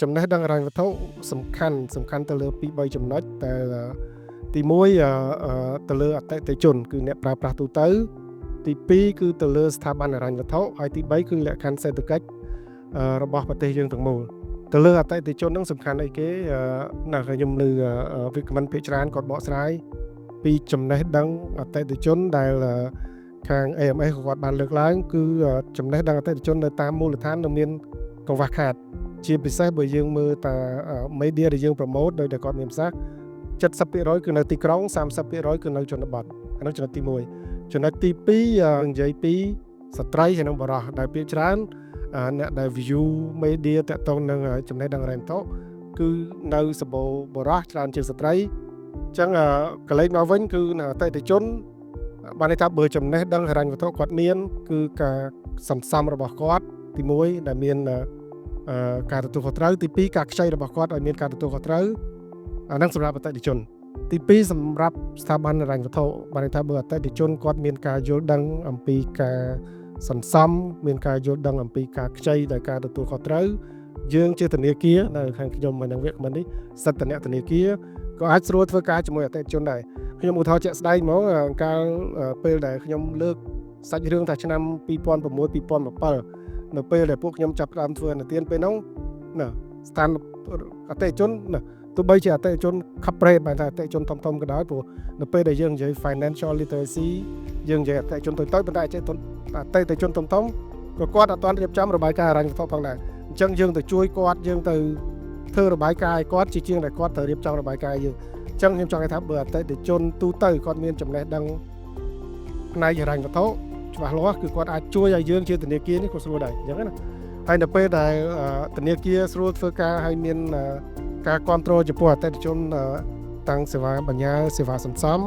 ចំណេះដឹងហិរញ្ញវត្ថុសំខាន់ទៅលើ2-3ចំណុចដែលទី1ទៅលើអតិថិជនគឺអ្នកប្រើប្រាស់ទូទៅទី2គឺទៅលើស្ថាប័នហិរញ្ញវត្ថុហើយទី3គឺលក្ខខណ្ឌសេដ្ឋកិច្ចរបស់ប្រទេសយើងទាំងមូលទៅលើអតិថិជនហ្នឹងសំខាន់អីគេខ្ញុំលើវិក្កាមិនភាគច្រើនគាត់បកស្រាយពីចំណេះដឹងអតិថិជនដែលខាង AMS គាត់បានលើកឡើងគឺចំណេះដឹងអតិថិជននៅតាមមូលដ្ឋាននៅមានកង្វះខាតជាពិសេសបើយើងមើលតា media ដែលយើង promote ដោយតែគាត់មានប្រសាសន៍ 70% គឺនៅទីក្រុង 30% គឺនៅជនបទអានោះចំណុចទី1ចំណុចទី2និយាយពីស្ត្រីហើយនិងបុរសដែលភាគច្រើនអ្នកដែល view media តាក់ទងនឹងចំណេះដឹងហិរញ្ញវត្ថុគឺនៅសម្បូរបុរសច្រើនជាងស្ត្រីអញ្ចឹងកលេចមកវិញគឺអតិថិជនបានន័យថាបើចំណេះដឹងហិរញ្ញវត្ថុគាត់មានគឺការសន្សំរបស់គាត់ទី1ដែលមានការទទួលខុសត្រូវទី2ការខ្ចីរបស់គាត់ឲ្យមានការទទួលខុសត្រូវអាហ្នឹងសម្រាប់អតិថិជនទី2សម្រាប់ស្ថាប័នហិរញ្ញវត្ថុបានន័យថាបើអតិថិជនគាត់មានការយល់ដឹងអំពីការសន្សំមានការយល់ដឹងអំពីការខ្ចីដោយការទទួលខុសត្រូវយើងជាធនាគារនៅខាងខ្ញុំហើយនឹងវាគ្មិននេះសិទ្ធិធនាគារក៏អាចស្រួលធ្វើការជាមួយអតិថិជនដែរខ្ញុំឧទាហរណ៍ជាក់ស្ដែងមកកាលពេលដែលខ្ញុំលើកសាច់រឿងថាឆ្នាំ2006-2007នៅពេលដែលពួកខ្ញុំចាប់ផ្ដើមធ្វើអានទានពេលហ្នឹងស្ថានអតិថិជនទោះបីជាអតិថិជនខប់ប្រេតបែរថាអតិថិជនធំក៏ដោយព្រោះនៅពេលដែលយើងនិយាយ financial literacy យើងនិយាយអតិថិជនតូចប៉ុន្តែអតិថិជនធំក៏គាត់អត់ទាន់រៀបចំរបាយការណ៍ហិរញ្ញវត្ថុផងដែរអញ្ចឹងយើងទៅជួយគាត់យើងទៅធ្វើរបាយការណ៍ឲ្យគាត់ជាជាងតែគាត់ត្រូវរៀបចំរបាយការណ៍យើងអញ្ចឹងខ្ញុំចង់និយាយថាបើអតិថិជនទូទៅគាត់មានចំណេះដឹងផ្នែកហិរញ្ញវត្ថុច្បាស់លាស់គឺគាត់អាចជួយឲ្យយើងជាធនាគារនេះក៏ស្រួលដែរអញ្ចឹងណាហើយនៅពេលដែលធនាគារស្រួលធ្វើការហើយមានការគ្រប់គ្រងចំពោះអតិថិជនតាំងសេវាបញ្ញាសេវាសន្សំ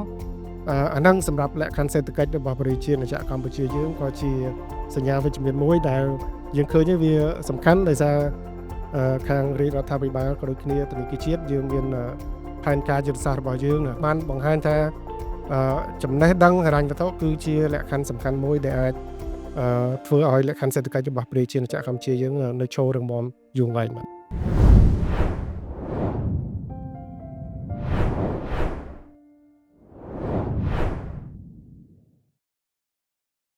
អាហ្នឹងសម្រាប់លក្ខខណ្ឌសេដ្ឋកិច្ចរបស់ប្រជាជាតិកម្ពុជាយើងក៏ជាសញ្ញាវិជ្ជមានមួយដែលយើងឃើញវាសំខាន់ដោយសារខាងរាជរដ្ឋាភិបាលក៏ដូចគ្នាធនាគារជាតិយើងមានផែនការយុទ្ធសាស្ត្ររបស់យើងបានបង្ហាញថាចំណេះដឹងហិរញ្ញវត្ថុគឺជាលក្ខខណ្ឌសំខាន់មួយដែលអាចធ្វើឲ្យលក្ខខណ្ឌសេដ្ឋកិច្ចរបស់ប្រជាជាតិកម្ពុជាយើងនៅឈររឹងមាំយូរអង្វែងបាទ